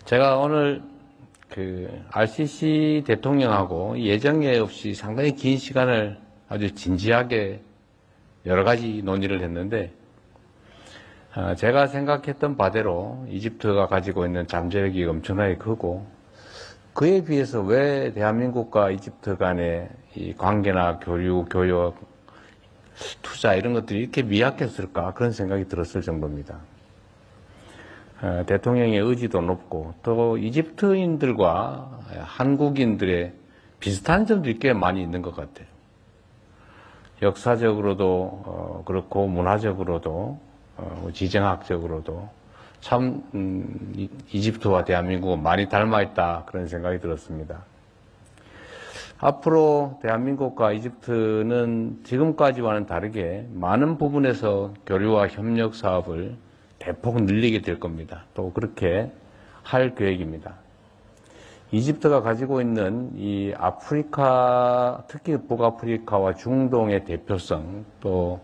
제가 오늘 RCC 대통령하고 예정에 없이 상당히 긴 시간을 아주 진지하게 여러 가지 논의를 했는데, 제가 생각했던 바대로 이집트가 가지고 있는 잠재력이 엄청나게 크고, 그에 비해서 왜 대한민국과 이집트 간의 이 관계나 교류, 교역, 투자 이런 것들이 이렇게 미약했을까, 그런 생각이 들었을 정도입니다. 대통령의 의지도 높고, 또 이집트인들과 한국인들의 비슷한 점들이 꽤 많이 있는 것 같아요. 역사적으로도 그렇고, 문화적으로도, 지정학적으로도 참 이집트와 대한민국은 많이 닮아있다, 그런 생각이 들었습니다. 앞으로 대한민국과 이집트는 지금까지와는 다르게 많은 부분에서 교류와 협력 사업을 대폭 늘리게 될 겁니다. 또 그렇게 할 계획입니다. 이집트가 가지고 있는 이 아프리카, 특히 북아프리카와 중동의 대표성, 또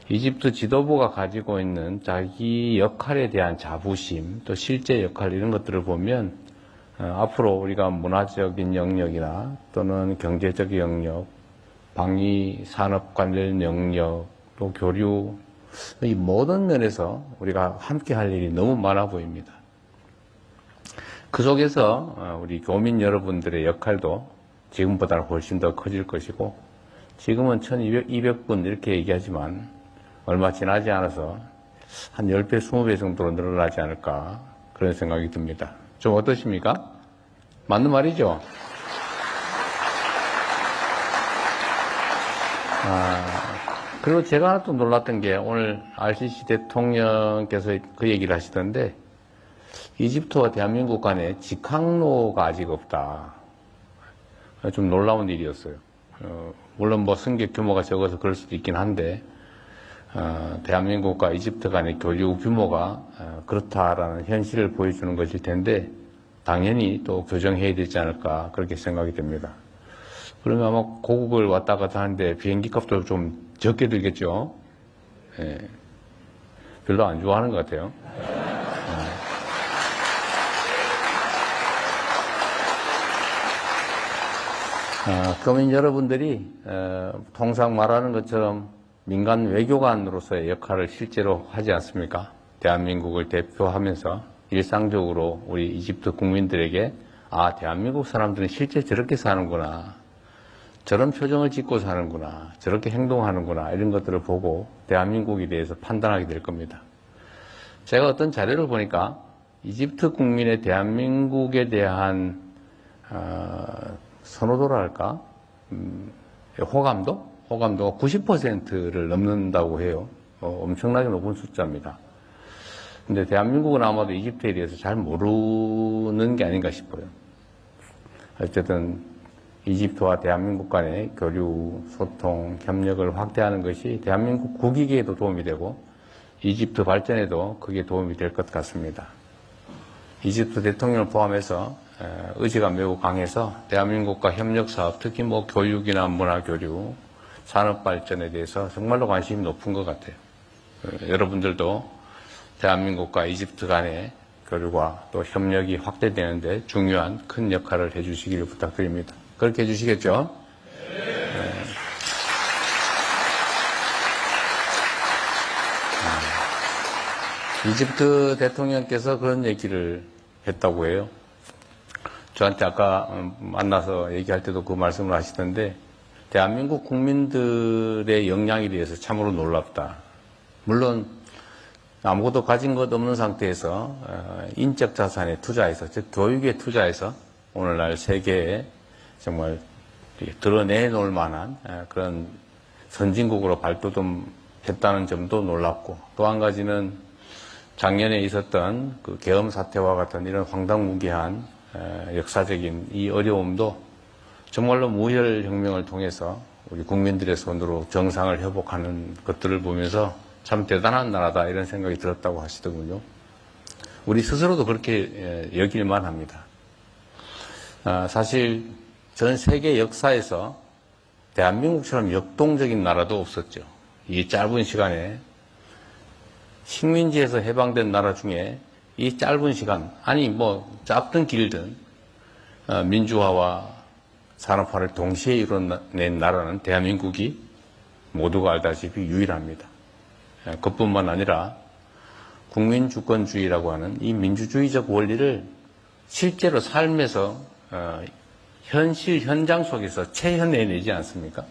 이집트 지도부가 가지고 있는 자기 역할에 대한 자부심, 또 실제 역할 이런 것들을 보면 앞으로 우리가 문화적인 영역이나 또는 경제적 영역, 방위 산업 관련 영역, 또 교류, 이 모든 면에서 우리가 함께 할 일이 너무 많아 보입니다. 그 속에서 우리 교민 여러분들의 역할도 지금보다는 훨씬 더 커질 것이고, 지금은 1200분 이렇게 얘기하지만 얼마 지나지 않아서 한 10배, 20배 정도로 늘어나지 않을까, 그런 생각이 듭니다. 좀 어떠십니까? 맞는 말이죠? 그리고 제가 하나 또 놀랐던 게, 오늘 RCC 대통령께서 그 얘기를 하시던데, 이집트와 대한민국 간에 직항로가 아직 없다. 좀 놀라운 일이었어요. 물론 뭐 승객 규모가 적어서 그럴 수도 있긴 한데, 대한민국과 이집트 간의 교류 규모가 그렇다라는 현실을 보여주는 것일 텐데, 당연히 또 교정해야 되지 않을까, 그렇게 생각이 됩니다. 그러면 아마 고국을 왔다 갔다 하는데 비행기 값도 좀 적게 들겠죠? 예. 별로 안 좋아하는 것 같아요. 교민 여러분들이 통상 말하는 것처럼 민간 외교관으로서의 역할을 실제로 하지 않습니까? 대한민국을 대표하면서 일상적으로 우리 이집트 국민들에게, 대한민국 사람들은 실제 저렇게 사는구나, 저런 표정을 짓고 사는구나, 저렇게 행동하는구나, 이런 것들을 보고 대한민국에 대해서 판단하게 될 겁니다. 제가 어떤 자료를 보니까 이집트 국민의 대한민국에 대한 선호도랄까, 호감도가 90%를 넘는다고 해요. 엄청나게 높은 숫자입니다. 근데 대한민국은 아마도 이집트에 대해서 잘 모르는 게 아닌가 싶어요. 어쨌든 이집트와 대한민국 간의 교류, 소통, 협력을 확대하는 것이 대한민국 국익에도 도움이 되고 이집트 발전에도 그게 도움이 될 것 같습니다. 이집트 대통령을 포함해서 의지가 매우 강해서 대한민국과 협력사업, 특히 뭐 교육이나 문화교류, 산업발전에 대해서 정말로 관심이 높은 것 같아요. 여러분들도 대한민국과 이집트 간의 교류가 또 협력이 확대되는데 중요한 큰 역할을 해주시기를 부탁드립니다. 그렇게 해주시겠죠? 네. 이집트 대통령께서 그런 얘기를 했다고 해요. 저한테 아까 만나서 얘기할 때도 그 말씀을 하시던데, 대한민국 국민들의 역량에 대해서 참으로 놀랍다. 물론 아무것도 가진 것 없는 상태에서 인적 자산에 투자해서, 즉 교육에 투자해서 오늘날 세계에 정말 드러내놓을 만한 그런 선진국으로 발돋움했다는 점도 놀랍고, 또 한 가지는 작년에 있었던 그 계엄 사태와 같은 이런 황당무계한 역사적인 이 어려움도 정말로 무혈혁명을 통해서 우리 국민들의 손으로 정상을 회복하는 것들을 보면서 참 대단한 나라다, 이런 생각이 들었다고 하시더군요. 우리 스스로도 그렇게 여길만 합니다. 사실 전 세계 역사에서 대한민국처럼 역동적인 나라도 없었죠. 이 짧은 시간에 식민지에서 해방된 나라 중에 이 짧은 시간, 아니 뭐 짧든 길든 민주화와 산업화를 동시에 이뤄낸 나라는 대한민국이 모두가 알다시피 유일합니다. 그뿐만 아니라 국민주권주의라고 하는 이 민주주의적 원리를 실제로 삶에서 현실 현장 속에서 체현해내지 않습니까?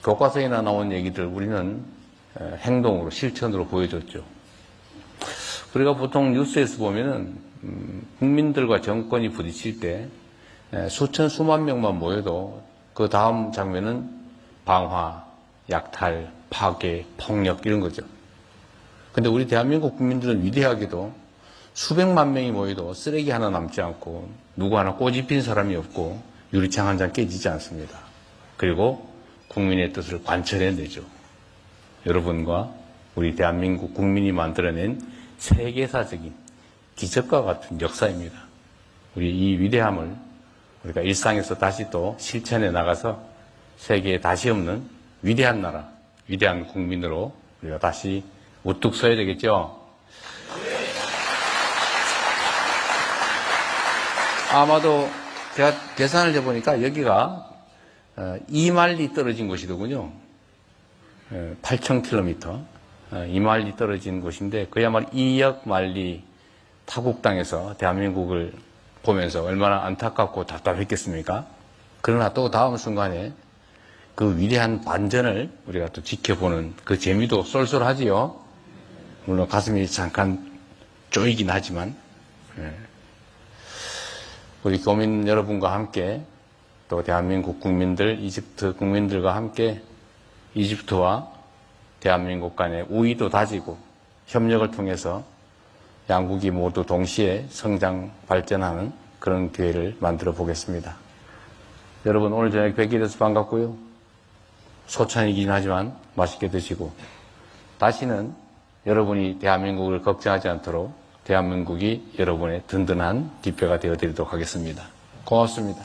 교과서에나 나온 얘기들 우리는 행동으로 실천으로 보여줬죠. 우리가 보통 뉴스에서 보면은 국민들과 정권이 부딪힐 때 수천 수만 명만 모여도 그 다음 장면은 방화, 약탈, 파괴, 폭력 이런 거죠. 근데 우리 대한민국 국민들은 위대하게도 수백만 명이 모여도 쓰레기 하나 남지 않고 누구 하나 꼬집힌 사람이 없고 유리창 한 장 깨지지 않습니다. 그리고 국민의 뜻을 관철해내죠. 여러분과 우리 대한민국 국민이 만들어낸 세계사적인 기적과 같은 역사입니다. 우리 이 위대함을 우리가 일상에서 다시 또 실천해 나가서 세계에 다시 없는 위대한 나라, 위대한 국민으로 우리가 다시 우뚝 서야 되겠죠? 아마도 제가 계산을 해보니까 여기가 2마일리 떨어진 곳이더군요. 8,000km, 2마일리 떨어진 곳인데 그야말로 2억 마일리 타국당에서 대한민국을 보면서 얼마나 안타깝고 답답했겠습니까? 그러나 또 다음 순간에 그 위대한 반전을 우리가 또 지켜보는 그 재미도 쏠쏠하지요. 물론 가슴이 잠깐 쪼이긴 하지만 우리 교민 여러분과 함께 또 대한민국 국민들, 이집트 국민들과 함께 이집트와 대한민국 간의 우위도 다지고 협력을 통해서 양국이 모두 동시에 성장, 발전하는 그런 기회를 만들어 보겠습니다. 여러분 오늘 저녁 뵙게 돼서 반갑고요. 소찬이긴 하지만 맛있게 드시고 다시는 여러분이 대한민국을 걱정하지 않도록 대한민국이 여러분의 든든한 뒷배가 되어드리도록 하겠습니다. 고맙습니다.